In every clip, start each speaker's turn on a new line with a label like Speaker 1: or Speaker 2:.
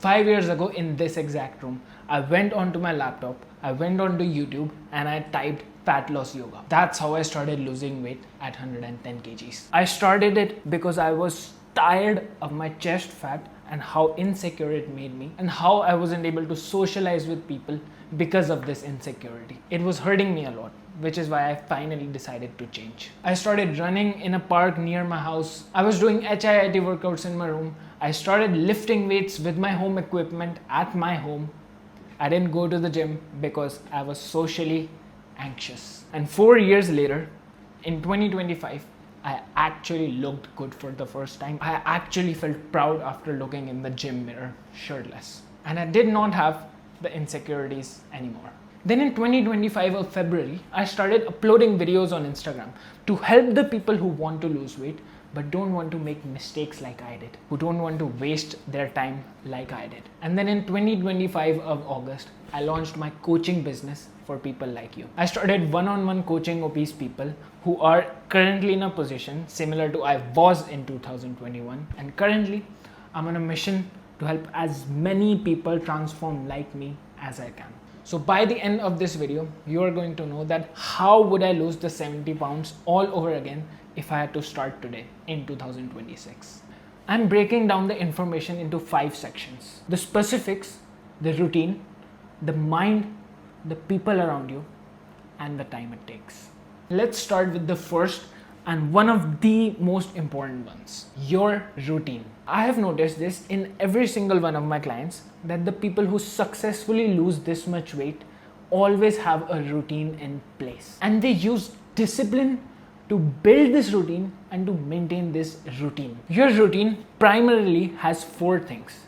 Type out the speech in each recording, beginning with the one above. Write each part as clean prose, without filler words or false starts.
Speaker 1: 5 years ago in this exact room, I went onto my laptop, I went onto YouTube and I typed fat loss yoga. That's how I started losing weight at 110 kgs. I started it because I was tired of my chest fat and how insecure it made me and how I wasn't able to socialize with people because of this insecurity. It was hurting me a lot, which is why I finally decided to change. I started running in a park near my house. I was doing I.IT. workouts in my room. I started lifting weights with my home equipment at my home. I didn't go to the gym because I was socially anxious. And 4 years later, in 2025, I actually looked good for the first time. I actually felt proud after looking in the gym mirror shirtless. And I did not have the insecurities anymore. Then in 2025 of February, I started uploading videos on Instagram to help the people who want to lose weight but don't want to make mistakes like I did, who don't want to waste their time like I did. And then in 2025 of August, I launched my coaching business for people like you. I started one-on-one coaching obese people who are currently in a position similar to I was in 2021. And currently, I'm on a mission to help as many people transform like me as I can. So by the end of this video, you are going to know that how would I lose the 70 pounds all over again if I had to start today in 2026. I'm breaking down the information into 5 sections. The specifics, the routine, the mind, the people around you, and the time it takes. Let's start with the first and one of the most important ones, your routine. I have noticed this in every single one of my clients that the people who successfully lose this much weight always have a routine in place. And they use discipline to build this routine and to maintain this routine. Your routine primarily has 4 things: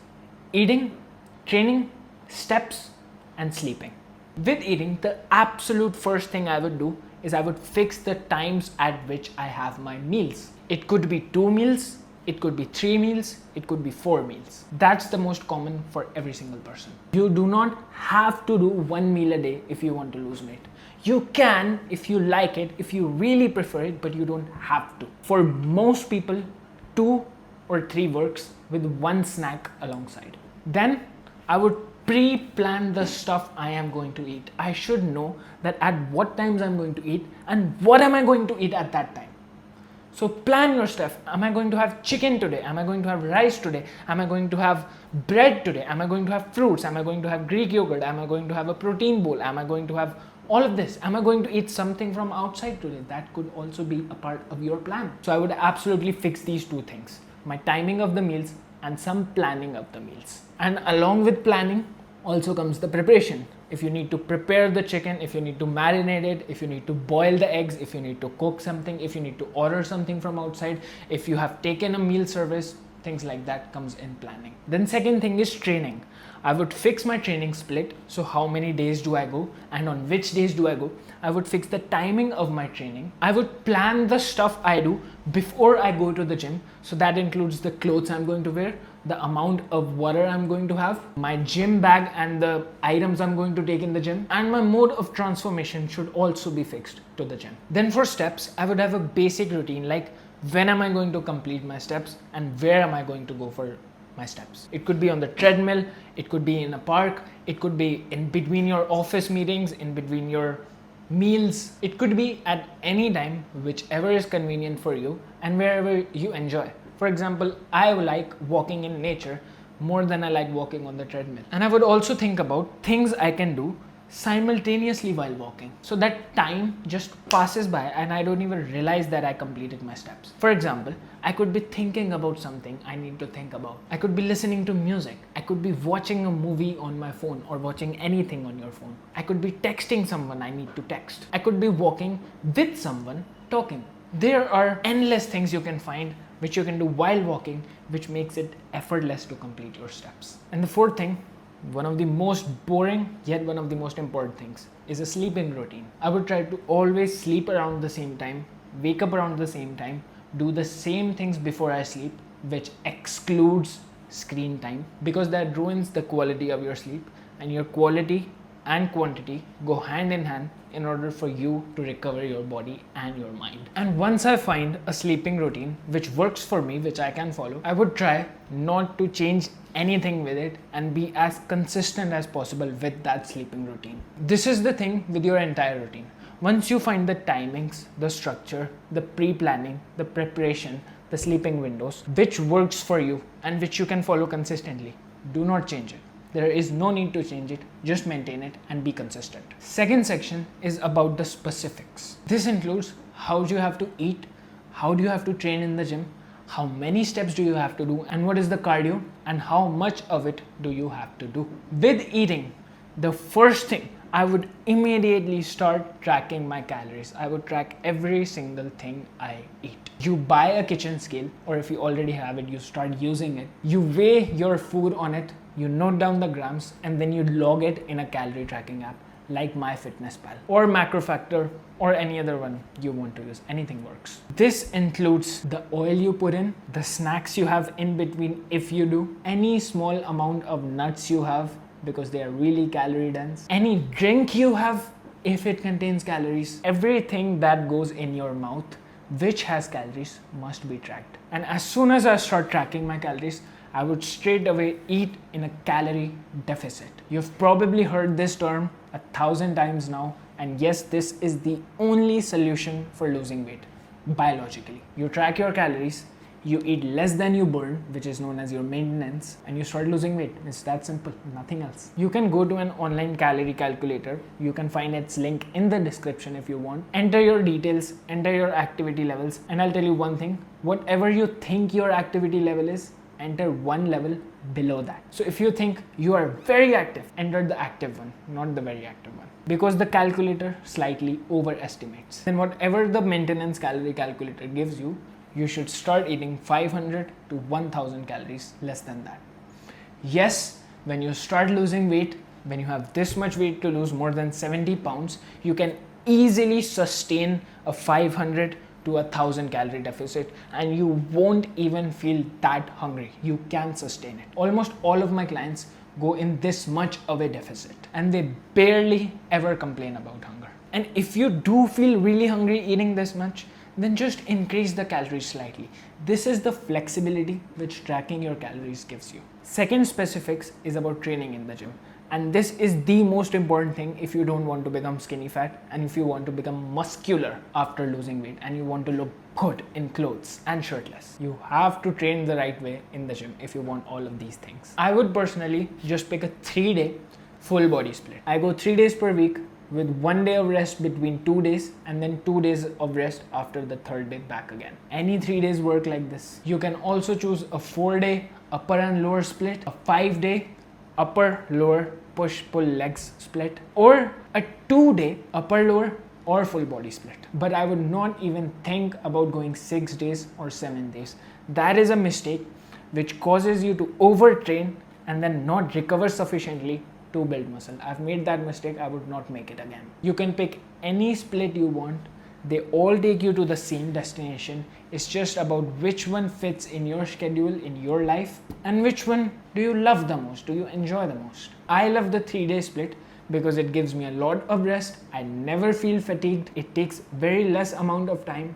Speaker 1: eating, training, steps, and sleeping. With eating, the absolute first thing I would do is I would fix the times at which I have my meals. It could be 2 meals, it could be 3 meals, it could be 4 meals. That's the most common for every single person. You do not have to do 1 meal a day if you want to lose weight. You can if you like it, if you really prefer it, but you don't have to. For most people, 2 or 3 works with 1 snack alongside. Then I would pre-plan the stuff I am going to eat. I should know that at what times I'm going to eat and what am I going to eat at that time. So plan your stuff. Am I going to have chicken today? Am I going to have rice today? Am I going to have bread today? Am I going to have fruits? Am I going to have Greek yogurt? Am I going to have a protein bowl? Am I going to have all of this? Am I going to eat something from outside today? That could also be a part of your plan. So I would absolutely fix these 2 things: my timing of the meals and some planning of the meals. And along with planning also comes the preparation. If you need to prepare the chicken, if you need to marinate it, if you need to boil the eggs, if you need to cook something, if you need to order something from outside, if you have taken a meal service, things like that comes in planning. Then second thing is training. I would fix my training split. So how many days do I go and on which days do I go? I would fix the timing of my training. I would plan the stuff I do before I go to the gym. So that includes the clothes I'm going to wear, the amount of water I'm going to have, my gym bag and the items I'm going to take in the gym, and my mode of transformation should also be fixed to the gym. Then for steps, I would have a basic routine like when am I going to complete my steps and where am I going to go for my steps. It could be on the treadmill, it could be in a park, it could be in between your office meetings, in between your meals. It could be at any time, whichever is convenient for you and wherever you enjoy. For example, I like walking in nature more than I like walking on the treadmill. And I would also think about things I can do simultaneously while walking, so that time just passes by and I don't even realize that I completed my steps. For example, I could be thinking about something I need to think about. I could be listening to music. I could be watching a movie on my phone or watching anything on your phone. I could be texting someone I need to text. I could be walking with someone talking. There are endless things you can find which you can do while walking, which makes it effortless to complete your steps. And the fourth thing, one of the most boring yet one of the most important things, is a sleeping routine. I would try to always sleep around the same time, wake up around the same time, do the same things before I sleep, which excludes screen time, because that ruins the quality of your sleep, and your quality and quantity go hand in hand in order for you to recover your body and your mind. And once I find a sleeping routine which works for me, which I can follow, I would try not to change anything with it and be as consistent as possible with that sleeping routine. This is the thing with your entire routine. Once you find the timings, the structure, the pre-planning, the preparation, the sleeping windows, which works for you and which you can follow consistently, do not change it. There is no need to change it, just maintain it and be consistent. Second section is about the specifics. This includes how do you have to eat, how do you have to train in the gym, how many steps do you have to do, and what is the cardio, and how much of it do you have to do. With eating, the first thing, I would immediately start tracking my calories. I would track every single thing I eat. You buy a kitchen scale, or if you already have it, you start using it. You weigh your food on it, you note down the grams, and then you log it in a calorie tracking app like MyFitnessPal or MacroFactor or any other one you want to use. Anything works. This includes the oil you put in, the snacks you have in between if you do, any small amount of nuts you have because they are really calorie dense, any drink you have if it contains calories, everything that goes in your mouth which has calories must be tracked. And as soon as I start tracking my calories, I would straight away eat in a calorie deficit. You've probably heard this term 1,000 times now, and yes, this is the only solution for losing weight biologically. You track your calories, you eat less than you burn, which is known as your maintenance, and you start losing weight. It's that simple, nothing else. You can go to an online calorie calculator. You can find its link in the description if you want. Enter your details, enter your activity levels, and I'll tell you one thing, whatever you think your activity level is, enter one level below that. So if you think you are very active, enter the active one, not the very active one, because the calculator slightly overestimates. Then whatever the maintenance calorie calculator gives you, you should start eating 500 to 1000 calories less than that. Yes, when you start losing weight, when you have this much weight to lose, more than 70 pounds, you can easily sustain a 500 to 1000 calorie deficit and you won't even feel that hungry. You can sustain it. Almost all of my clients go in this much of a deficit and they barely ever complain about hunger. And if you do feel really hungry eating this much, then just increase the calories slightly. This is the flexibility which tracking your calories gives you. Second specifics is about training in the gym. And this is the most important thing if you don't want to become skinny fat and if you want to become muscular after losing weight and you want to look good in clothes and shirtless. You have to train the right way in the gym if you want all of these things. I would personally just pick a 3-day full body split. I go 3 days per week with 1 day of rest between 2 days and then 2 days of rest after the 3rd day back again. Any 3 days work like this. You can also choose a 4-day upper and lower split, a 5-day upper lower push pull legs split, or a 2-day upper lower or full body split. But I would not even think about going 6 days or 7 days. That is a mistake which causes you to overtrain and then not recover sufficiently to build muscle. I've made that mistake. I would not make it again. You can pick any split you want. They all take you to the same destination. It's just about which one fits in your schedule, in your life, and which one do you love the most, do you enjoy the most. I love the 3-day split because it gives me a lot of rest. I never feel fatigued. It takes very less amount of time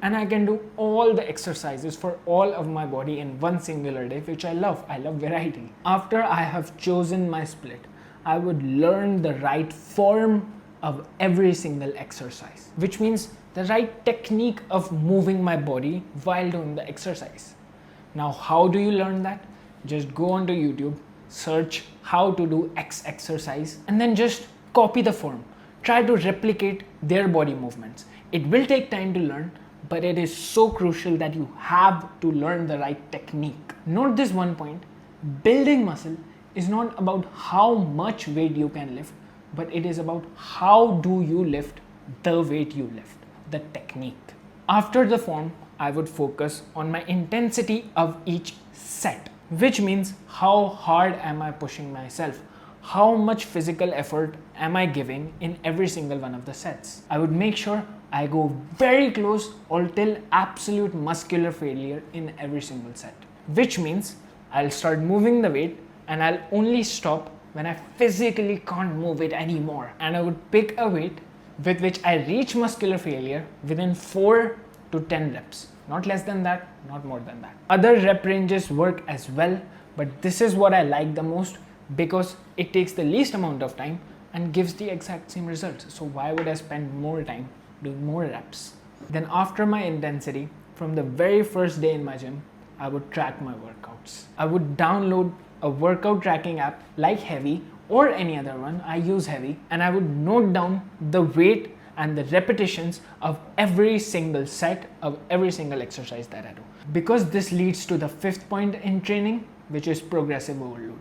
Speaker 1: and I can do all the exercises for all of my body in one singular day, which I love. I love variety. After I have chosen my split, I would learn the right form of every single exercise, which means the right technique of moving my body while doing the exercise. Now, how do you learn that? Just go onto YouTube, search how to do X exercise, and then just copy the form. Try to replicate their body movements. It will take time to learn, but it is so crucial that you have to learn the right technique. Note this one point, building muscle is not about how much weight you can lift, but it is about how do you lift the weight you lift, the technique. After the form, I would focus on my intensity of each set, which means how hard am I pushing myself? How much physical effort am I giving in every single one of the sets? I would make sure I go very close or till absolute muscular failure in every single set, which means I'll start moving the weight and I'll only stop when I physically can't move it anymore. And I would pick a weight with which I reach muscular failure within 4 to 10 reps. Not less than that, not more than that. Other rep ranges work as well, but this is what I like the most because it takes the least amount of time and gives the exact same results. So why would I spend more time doing more reps? Then after my intensity, from the very first day in my gym, I would track my workouts. I would download a workout tracking app like Heavy or any other one. I use Heavy, and I would note down the weight and the repetitions of every single set of every single exercise that I do. Because this leads to the fifth point in training, which is progressive overload.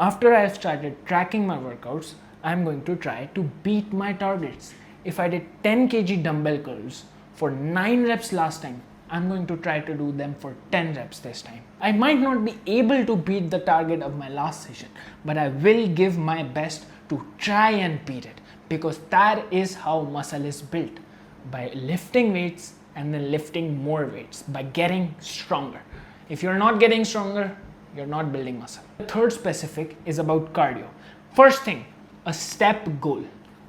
Speaker 1: After I have started tracking my workouts, I'm going to try to beat my targets. If I did 10 kg dumbbell curls for 9 reps last time, I'm going to try to do them for 10 reps this time. I might not be able to beat the target of my last session, but I will give my best to try and beat it, because that is how muscle is built, by lifting weights and then lifting more weights, by getting stronger. If you're not getting stronger, you're not building muscle. The third specific is about cardio. First thing, a step goal.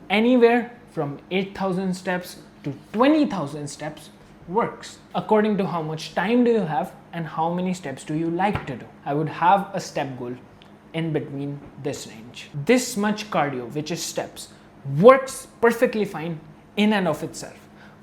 Speaker 1: Anywhere from 8,000 steps to 20,000 steps works, according to how much time do you have and how many steps do you like to do. I would have a step goal in between this range. This much cardio, which is steps, works perfectly fine in and of itself.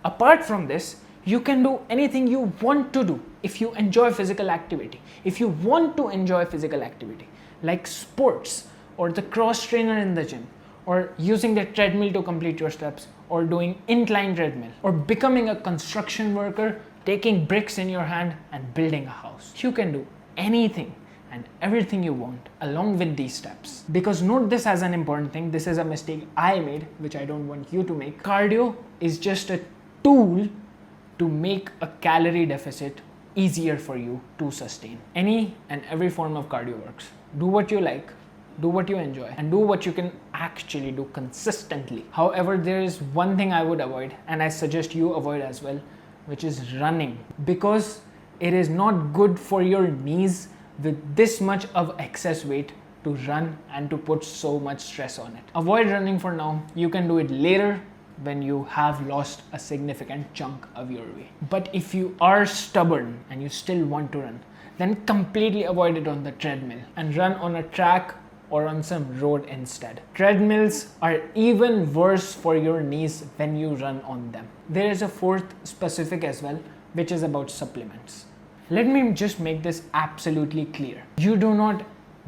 Speaker 1: Apart from this, you can do anything you want to do if you enjoy physical activity. If you want to enjoy physical activity, like sports or the cross trainer in the gym, or using the treadmill to complete your steps, or doing incline treadmill, or becoming a construction worker, taking bricks in your hand and building a house. You can do anything and everything you want along with these steps. Because note this as an important thing, this is a mistake I made, which I don't want you to make. Cardio is just a tool to make a calorie deficit easier for you to sustain. Any and every form of cardio works. Do what you like, do what you enjoy, and do what you can actually do consistently. However, there is one thing I would avoid, and I suggest you avoid as well, which is running, because it is not good for your knees with this much of excess weight to run and to put so much stress on it. Avoid running for now. You can do it later when you have lost a significant chunk of your weight. But if you are stubborn and you still want to run, then completely avoid it on the treadmill and run on a track or on some road instead. Treadmills are even worse for your knees when you run on them. There is a fourth specific as well, which is about supplements. Let me just make this absolutely clear. You do not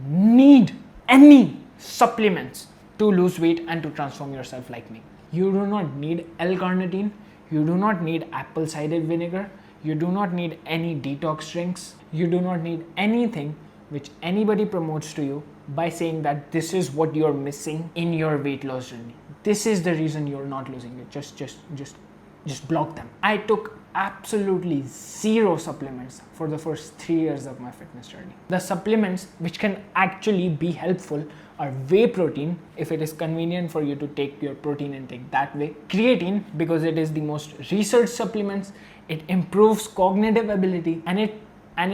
Speaker 1: need any supplements to lose weight and to transform yourself like me. You do not need L-carnitine. You do not need apple cider vinegar. You do not need any detox drinks. You do not need anything which anybody promotes to you by saying that this is what you're missing in your weight loss journey. This is the reason you're not losing it. Just block them. I took absolutely zero supplements for the first 3 years of my fitness journey. The supplements which can actually be helpful are whey protein, if it is convenient for you to take your protein intake that way. Creatine, because it is the most researched supplements. It improves cognitive ability, and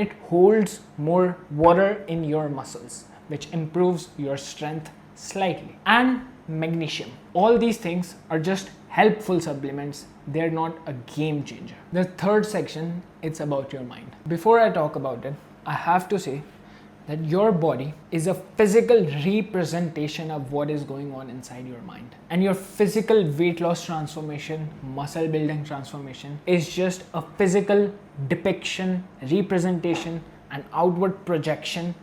Speaker 1: it holds more water in your muscles, which improves your strength slightly. And magnesium. All these things are just helpful supplements. They're not a game changer. The third section, it's about your mind. Before I talk about it, I have to say that your body is a physical representation of what is going on inside your mind. And your physical weight loss transformation, muscle building transformation is just a physical depiction, representation, and outward projection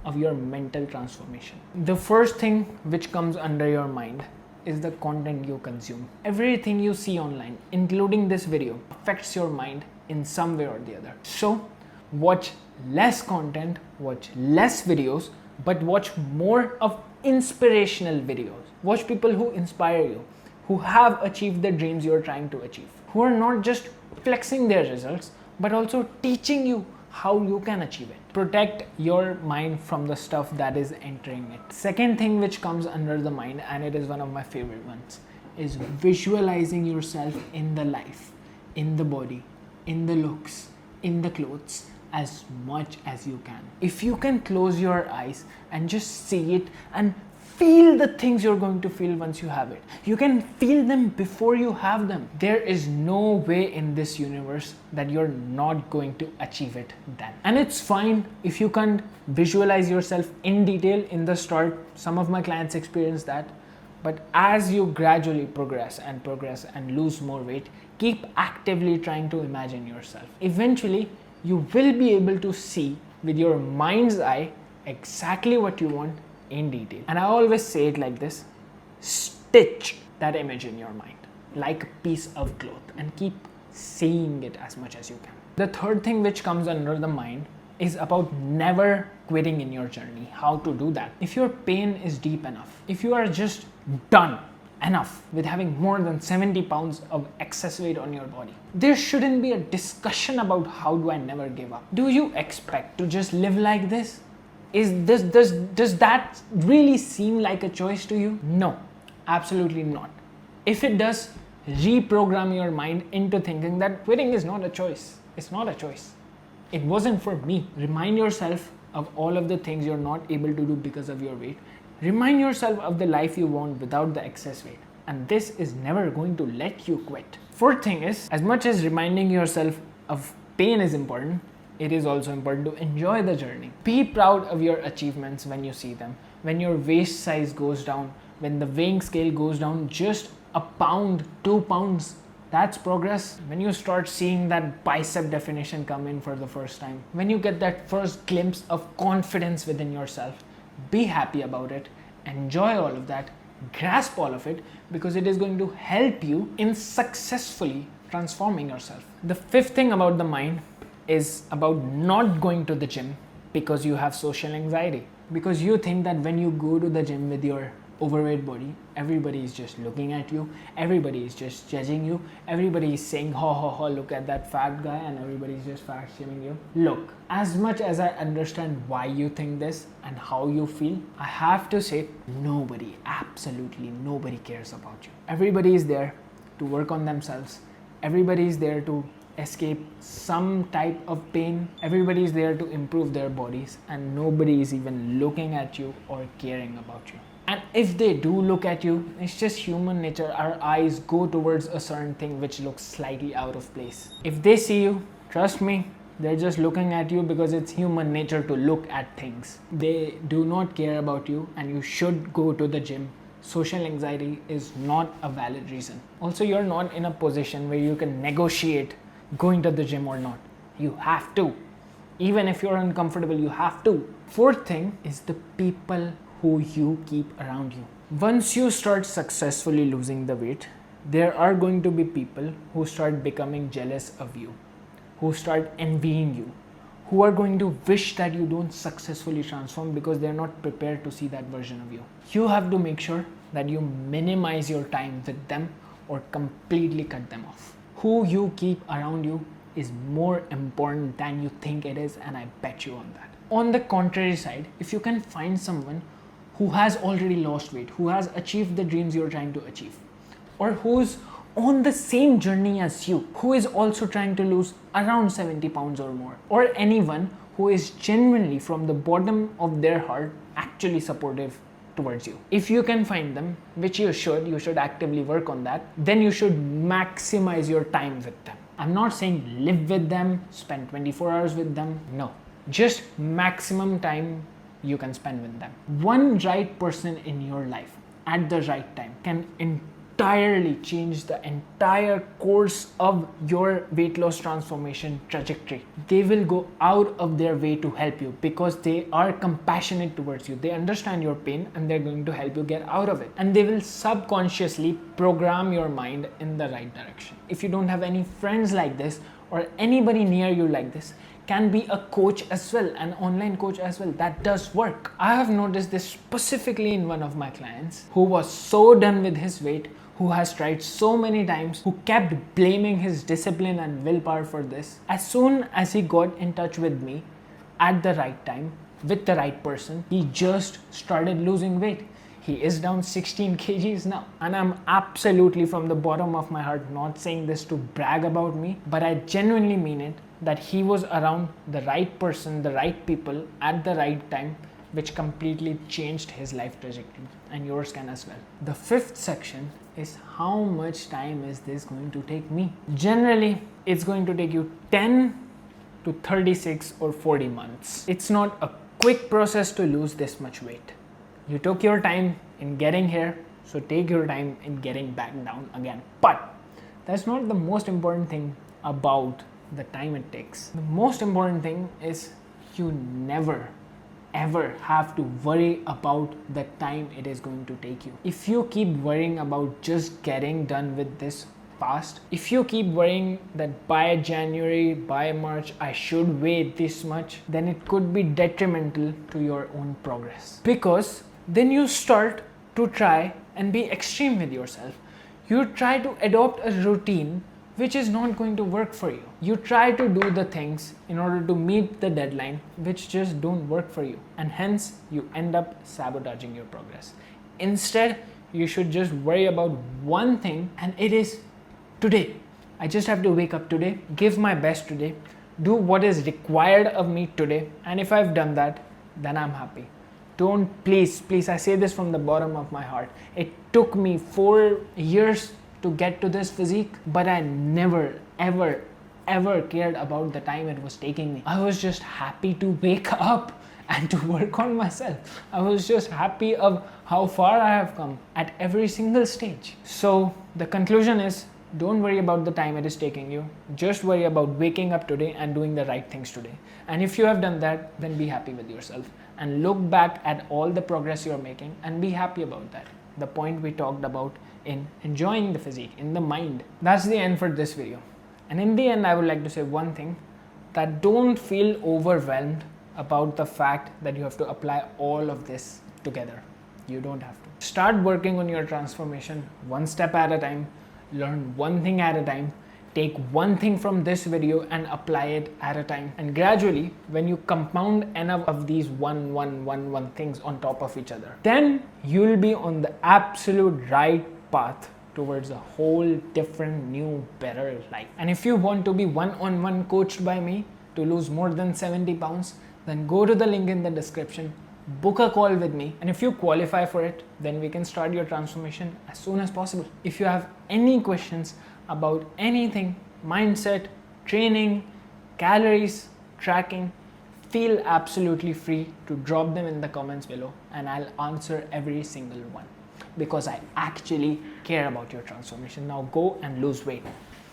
Speaker 1: of your mental transformation. The first thing which comes under your mind is the content you consume. Everything you see online, including this video, affects your mind in some way or the other. So watch less content, watch less videos, but watch more of inspirational videos. Watch people who inspire you, who have achieved the dreams you're trying to achieve, who are not just flexing their results, but also teaching you how you can achieve it. Protect your mind from the stuff that is entering it. Second thing which comes under the mind, and it is one of my favorite ones, is visualizing yourself in the life, in the body, in the looks, in the clothes, as much as you can. If you can close your eyes and just see it and feel the things you're going to feel once you have it. You can feel them before you have them. There is no way in this universe that you're not going to achieve it then. And it's fine if you can't visualize yourself in detail in the start. Some of my clients experience that. But as you gradually progress and lose more weight, keep actively trying to imagine yourself. Eventually, you will be able to see with your mind's eye exactly what you want in detail. And I always say it like this: stitch that image in your mind like a piece of cloth and keep seeing it as much as you can. The third thing which comes under the mind is about never quitting in your journey. How to do that? If your pain is deep enough, if you are just done enough with having more than 70 pounds of excess weight on your body, there shouldn't be a discussion about how do I never give up. Do you expect to just live like this? Does that really seem like a choice to you? No, absolutely not. If it does, reprogram your mind into thinking that quitting is not a choice. It's not a choice. It wasn't for me. Remind yourself of all of the things you're not able to do because of your weight. Remind yourself of the life you want without the excess weight. And this is never going to let you quit. Fourth thing is, as much as reminding yourself of pain is important, it is also important to enjoy the journey. Be proud of your achievements when you see them. When your waist size goes down, when the weighing scale goes down just a pound, 2 pounds, that's progress. When you start seeing that bicep definition come in for the first time, when you get that first glimpse of confidence within yourself, be happy about it, enjoy all of that, grasp all of it, because it is going to help you in successfully transforming yourself. The fifth thing about the mind is about not going to the gym because you have social anxiety. Because you think that when you go to the gym with your overweight body, everybody is just looking at you, everybody is just judging you, everybody is saying, ho ho ho, look at that fat guy, and everybody is just fat shaming you. Look, as much as I understand why you think this and how you feel, I have to say, nobody, absolutely nobody cares about you. Everybody is there to work on themselves. Everybody is there to escape some type of pain. Everybody is there to improve their bodies, and nobody is even looking at you or caring about you. And if they do look at you, it's just human nature. Our eyes go towards a certain thing which looks slightly out of place. If they see you, trust me, they're just looking at you because it's human nature to look at things. They do not care about you, and you should go to the gym. Social anxiety is not a valid reason. Also, you're not in a position where you can negotiate going to the gym or not. You have to. Even if you're uncomfortable, you have to. Fourth thing is the people who you keep around you. Once you start successfully losing the weight, there are going to be people who start becoming jealous of you, who start envying you, who are going to wish that you don't successfully transform because they're not prepared to see that version of you. You have to make sure that you minimize your time with them or completely cut them off. Who you keep around you is more important than you think it is, and I bet you on that. On the contrary side, if you can find someone who has already lost weight, who has achieved the dreams you're trying to achieve, or who's on the same journey as you, who is also trying to lose around 70 pounds or more, or anyone who is genuinely from the bottom of their heart actually supportive towards you. If you can find them, which you should actively work on that, then you should maximize your time with them. I'm not saying live with them, spend 24 hours with them, no. Just maximum time you can spend with them. One right person in your life at the right time can entirely change the entire course of your weight loss transformation trajectory. They will go out of their way to help you because they are compassionate towards you. They understand your pain and they're going to help you get out of it. And they will subconsciously program your mind in the right direction. If you don't have any friends like this or anybody near you like this, can be a coach as well, an online coach as well. That does work. I have noticed this specifically in one of my clients who was so done with his weight, who has tried so many times, who kept blaming his discipline and willpower for this. As soon as he got in touch with me at the right time, with the right person, he just started losing weight. He is down 16 kgs now. And I'm absolutely from the bottom of my heart not saying this to brag about me, but I genuinely mean it, that he was around the right person, the right people at the right time, which completely changed his life trajectory, and yours can as well. The fifth section is how much time is this going to take me? Generally, it's going to take you 10 to 36 or 40 months. It's not a quick process to lose this much weight. You took your time in getting here, so take your time in getting back down again. But that's not the most important thing about the time it takes. The most important thing is you never ever have to worry about the time it is going to take you. If you keep worrying about just getting done with this fast, if you keep worrying that by January, by March, I should weigh this much, then it could be detrimental to your own progress. Because then you start to try and be extreme with yourself. You try to adopt a routine which is not going to work for you. You try to do the things in order to meet the deadline which just don't work for you, and hence you end up sabotaging your progress. Instead, you should just worry about one thing, and it is today. I just have to wake up today, give my best today, do what is required of me today, and if I've done that, then I'm happy. Don't, please, I say this from the bottom of my heart. It took me 4 years to get to this physique, but I never, ever cared about the time it was taking me. I was just happy to wake up and to work on myself. I was just happy of how far I have come at every single stage. So the conclusion is, don't worry about the time it is taking you. Just worry about waking up today and doing the right things today. And if you have done that, then be happy with yourself and look back at all the progress you're making and be happy about that. The point we talked about in enjoying the physique, in the mind. That's the end for this video. And in the end, I would like to say one thing, that don't feel overwhelmed about the fact that you have to apply all of this together. You don't have to. Start working on your transformation one step at a time. Learn one thing at a time. Take one thing from this video and apply it at a time. And gradually, when you compound enough of these one things on top of each other, then you'll be on the absolute right path towards a whole different, new, better life. And if you want to be one-on-one coached by me to lose more than 70 pounds, then go to the link in the description, book a call with me, and if you qualify for it, then we can start your transformation as soon as possible. If you have any questions about anything, mindset, training, calories, tracking, feel absolutely free to drop them in the comments below, and I'll answer every single one, because I actually care about your transformation. Now go and lose weight.